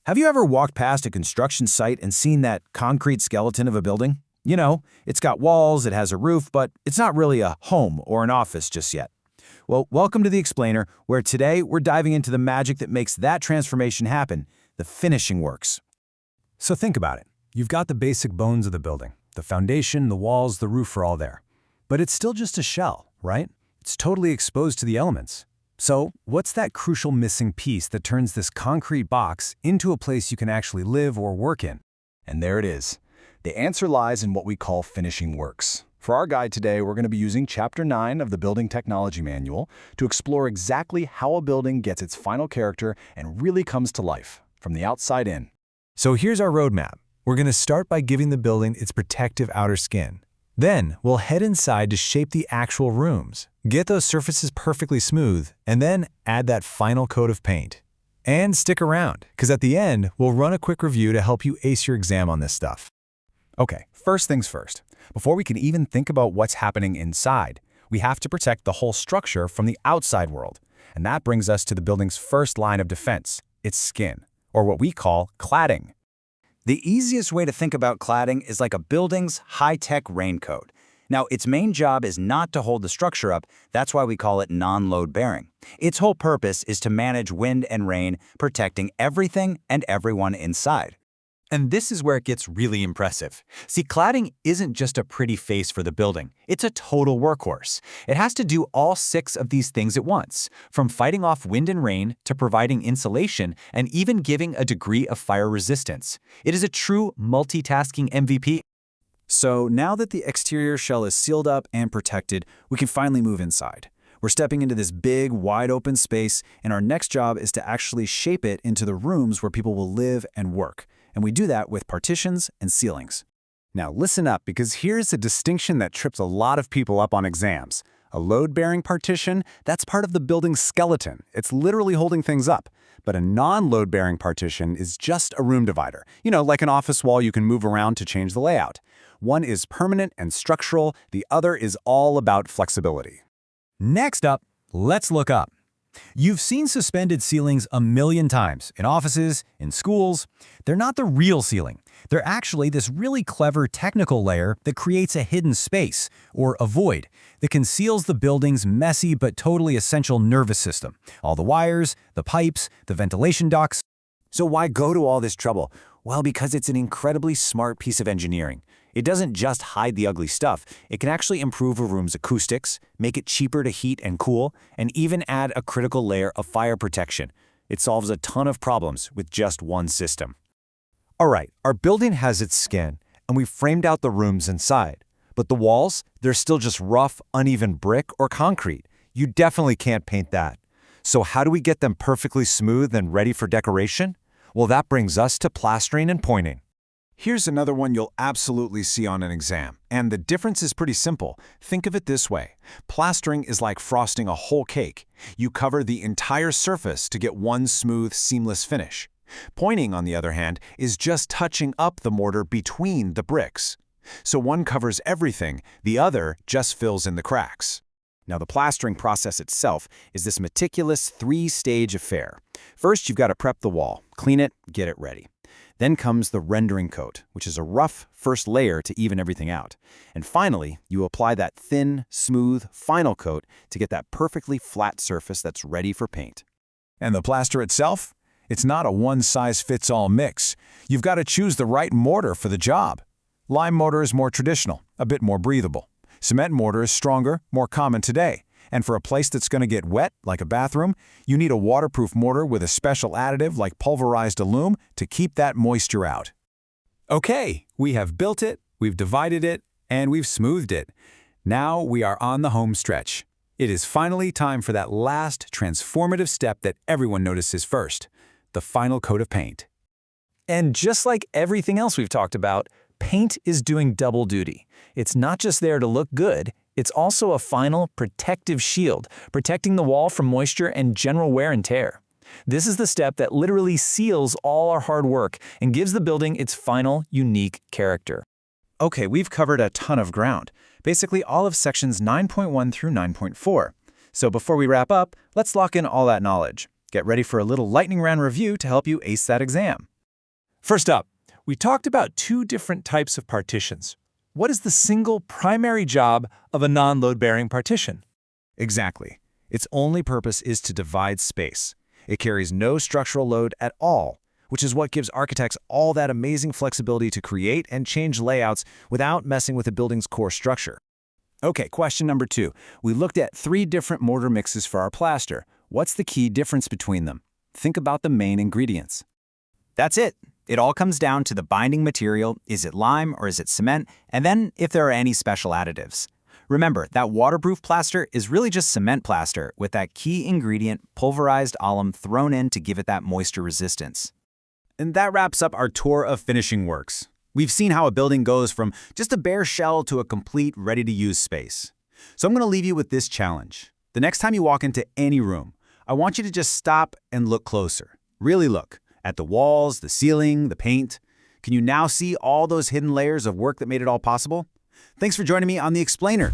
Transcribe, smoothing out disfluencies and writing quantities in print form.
Have you ever walked past a construction site and seen that concrete skeleton of a building? You know, it's got walls, it has a roof, but it's not really a home or an office just yet. Well, welcome to The Explainer, where today we're diving into the magic that makes that transformation happen, the finishing works. So think about it. You've got the basic bones of the building. The foundation, the walls, the roof are all there. But it's still just a shell, right? It's totally exposed to the elements. So what's that crucial missing piece that turns this concrete box into a place you can actually live or work in? And there it is. The answer lies in what we call finishing works. For our guide today, we're going to be using Chapter 9 of the Building Technology Manual to explore exactly how a building gets its final character and really comes to life, from the outside in. So here's our roadmap. We're going to start by giving the building its protective outer skin. Then we'll head inside to shape the actual rooms, get those surfaces perfectly smooth, and then add that final coat of paint. And stick around, because at the end, we'll run a quick review to help you ace your exam on this stuff. Okay, first things first. Before we can even think about what's happening inside, we have to protect the whole structure from the outside world. And that brings us to the building's first line of defense, its skin, or what we call cladding. The easiest way to think about cladding is like a building's high-tech raincoat. Now, its main job is not to hold the structure up, that's why we call it non-load bearing. Its whole purpose is to manage wind and rain, protecting everything and everyone inside. And this is where it gets really impressive. See, cladding isn't just a pretty face for the building. It's a total workhorse. It has to do all 6 of these things at once, from fighting off wind and rain to providing insulation and even giving a degree of fire resistance. It is a true multitasking MVP. So now that the exterior shell is sealed up and protected, we can finally move inside. We're stepping into this big, wide-open space, and our next job is to actually shape it into the rooms where people will live and work. And we do that with partitions and ceilings. Now listen up, because here's a distinction that trips a lot of people up on exams. A load-bearing partition, that's part of the building's skeleton. It's literally holding things up. But a non-load-bearing partition is just a room divider. You know, like an office wall you can move around to change the layout. One is permanent and structural, the other is all about flexibility. Next up, let's look up. You've seen suspended ceilings a million times, in offices, in schools. They're not the real ceiling. They're actually this really clever technical layer that creates a hidden space, or a void, that conceals the building's messy but totally essential nervous system. All the wires, the pipes, the ventilation ducts. So why go to all this trouble? Well, because it's an incredibly smart piece of engineering. It doesn't just hide the ugly stuff, it can actually improve a room's acoustics, make it cheaper to heat and cool, and even add a critical layer of fire protection. It solves a ton of problems with just one system. All right, our building has its skin, and we've framed out the rooms inside. But the walls, they're still just rough, uneven brick or concrete. You definitely can't paint that. So how do we get them perfectly smooth and ready for decoration? Well, that brings us to plastering and pointing. Here's another one you'll absolutely see on an exam, and the difference is pretty simple. Think of it this way. Plastering is like frosting a whole cake. You cover the entire surface to get one smooth, seamless finish. Pointing, on the other hand, is just touching up the mortar between the bricks. So one covers everything, the other just fills in the cracks. Now, the plastering process itself is this meticulous 3-stage affair. First, you've got to prep the wall, clean it, get it ready. Then comes the rendering coat, which is a rough first layer to even everything out. And finally, you apply that thin, smooth, final coat to get that perfectly flat surface that's ready for paint. And the plaster itself? It's not a one-size-fits-all mix. You've got to choose the right mortar for the job. Lime mortar is more traditional, a bit more breathable. Cement mortar is stronger, more common today. And for a place that's going to get wet, like a bathroom, you need a waterproof mortar with a special additive like pulverized aluminum to keep that moisture out. Okay, we have built it, we've divided it, and we've smoothed it. Now we are on the home stretch. It is finally time for that last transformative step that everyone notices first, the final coat of paint. And just like everything else we've talked about, paint is doing double duty. It's not just there to look good, it's also a final protective shield, protecting the wall from moisture and general wear and tear. This is the step that literally seals all our hard work and gives the building its final, unique character. Okay, we've covered a ton of ground, basically all of sections 9.1 through 9.4. So before we wrap up, let's lock in all that knowledge. Get ready for a little lightning round review to help you ace that exam. First up, we talked about two different types of partitions. What is the single primary job of a non-load-bearing partition? Exactly. Its only purpose is to divide space. It carries no structural load at all, which is what gives architects all that amazing flexibility to create and change layouts without messing with a building's core structure. Okay, question number 2. We looked at 3 different mortar mixes for our plaster. What's the key difference between them? Think about the main ingredients. That's it. It all comes down to the binding material. Is it lime or is it cement? And then if there are any special additives. Remember, that waterproof plaster is really just cement plaster with that key ingredient, pulverized alum, thrown in to give it that moisture resistance. And that wraps up our tour of finishing works. We've seen how a building goes from just a bare shell to a complete, ready-to-use space. So I'm going to leave you with this challenge. The next time you walk into any room, I want you to just stop and look closer. Really look at the walls, the ceiling, the paint. Can you now see all those hidden layers of work that made it all possible? Thanks for joining me on The Explainer.